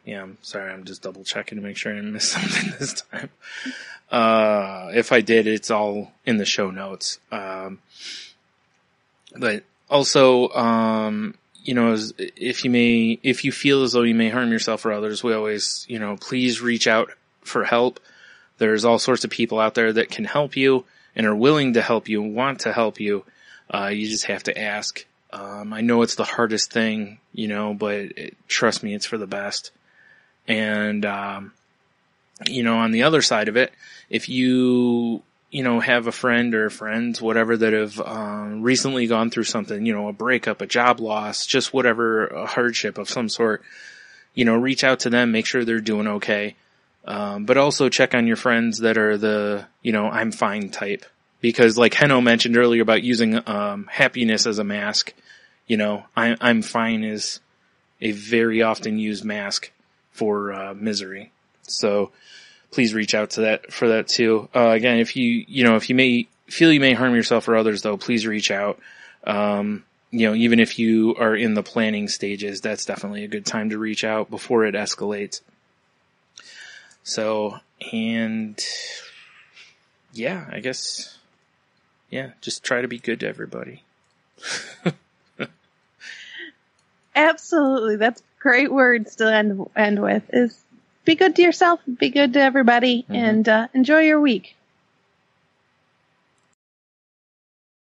Yeah, I'm sorry, I'm just double checking to make sure I didn't miss something this time. If I did, it's all in the show notes. But also, if you feel as though you may harm yourself or others, we always, please reach out for help. There's all sorts of people out there that can help you and are willing to help you and want to help you. You just have to ask. I know it's the hardest thing, but trust me, it's for the best. And, on the other side of it, if you, have a friend or friends, whatever, that have, recently gone through something, a breakup, a job loss, just whatever, a hardship of some sort, reach out to them, make sure they're doing okay. But also check on your friends that are the, I'm fine type. Because like Henno mentioned earlier about using, happiness as a mask, I'm fine is a very often used mask for, misery. So please reach out to that for that too. Again, if you may feel you may harm yourself or others though, please reach out. Even if you are in the planning stages, that's definitely a good time to reach out before it escalates. So, and yeah, I guess, just try to be good to everybody. Absolutely. That's great words to end with, is be good to yourself, be good to everybody, and enjoy your week.